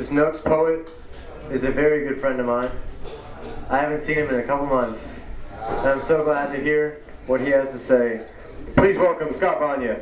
This Noakes poet is a very good friend of mine. I haven't seen him in a couple months, and I'm so glad to hear what he has to say. Please welcome Scott Vanya.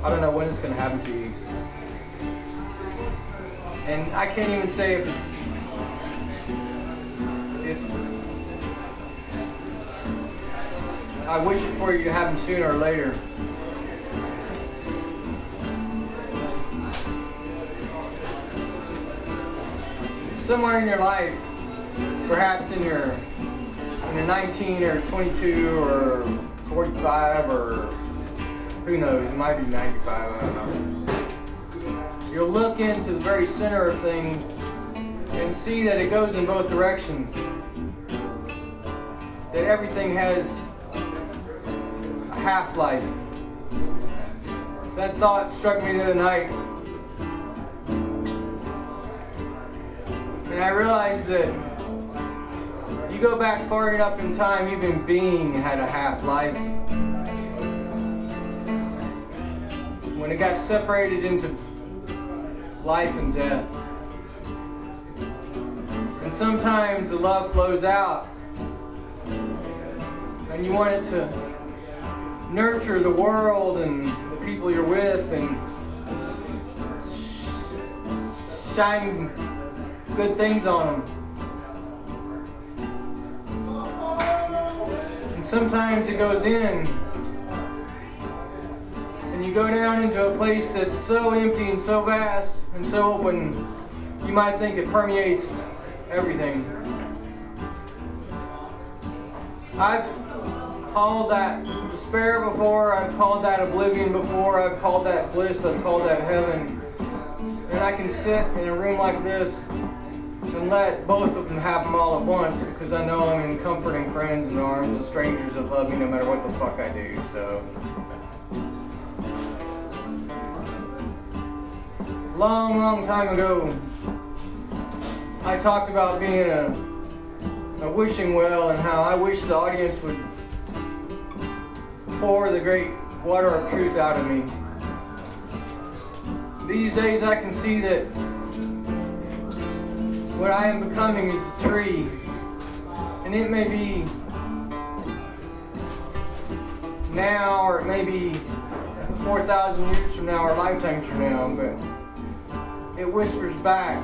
I don't know when it's going to happen to you. And I can't even say if I wish it for you to happen sooner or later. Somewhere in your life, perhaps in your 19 or 22 or 45 or who knows, it might be 95, I don't know. You'll look into the very center of things and see that it goes in both directions. That everything has a half-life. That thought struck me the other night. And I realized that you go back far enough in time, even being had a half-life. When it got separated into life and death. And sometimes the love flows out and you want it to nurture the world and the people you're with and shine good things on them. And sometimes it goes in and you go down into a place that's so empty and so vast and so open, you might think it permeates everything. I've called that despair before, I've called that oblivion before, I've called that bliss, I've called that heaven. And I can sit in a room like this and let both of them happen all at once because I know I'm in comforting friends and arms of strangers that love me no matter what the fuck I do, so. Long time ago, I talked about being a wishing well and how I wish the audience would pour the great water of truth out of me. These days I can see that what I am becoming is a tree, and it may be now or it may be 4,000 years from now or lifetimes from now, but it whispers back,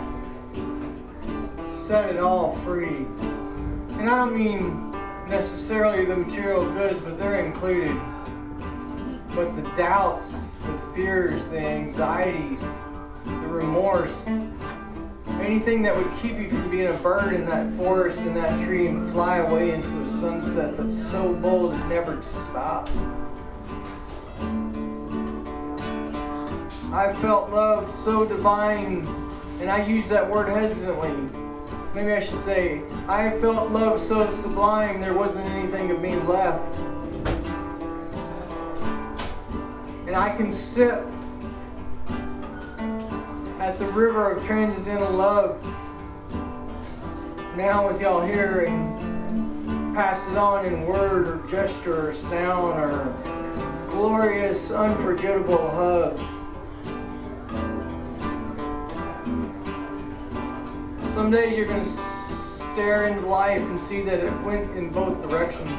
set it all free. And I don't mean necessarily the material goods, but they're included. But the doubts, the fears, the anxieties, the remorse, anything that would keep you from being a bird in that forest, in that tree, and fly away into a sunset that's so bold it never stops. I felt love so divine, and I use that word hesitantly. Maybe I should say, I felt love so sublime there wasn't anything of me left. And I can sip at the river of transcendental love now with y'all here and pass it on in word or gesture or sound or glorious, unforgettable hug. Someday you're going to stare into life and see that it went in both directions.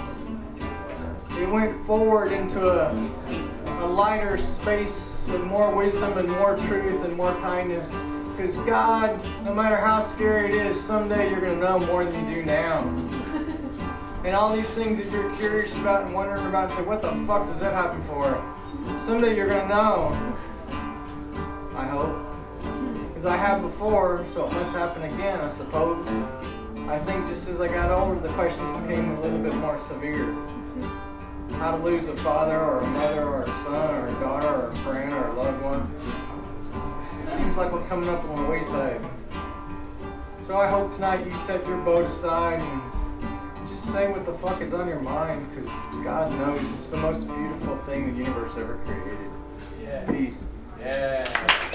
It went forward into a lighter space of more wisdom and more truth and more kindness. Because God, no matter how scary it is, someday you're going to know more than you do now. And all these things that you're curious about and wondering about and say, what the fuck does that happen for? Someday you're going to know. I hope. Because I have before, so it must happen again, I suppose. I think just as I got older, the questions became a little bit more severe. How to lose a father or a mother or a son or a daughter or a friend or a loved one. It seems like we're coming up on the wayside. So I hope tonight you set your boat aside and just say what the fuck is on your mind, because God knows it's the most beautiful thing the universe ever created. Yeah. Peace. Yeah.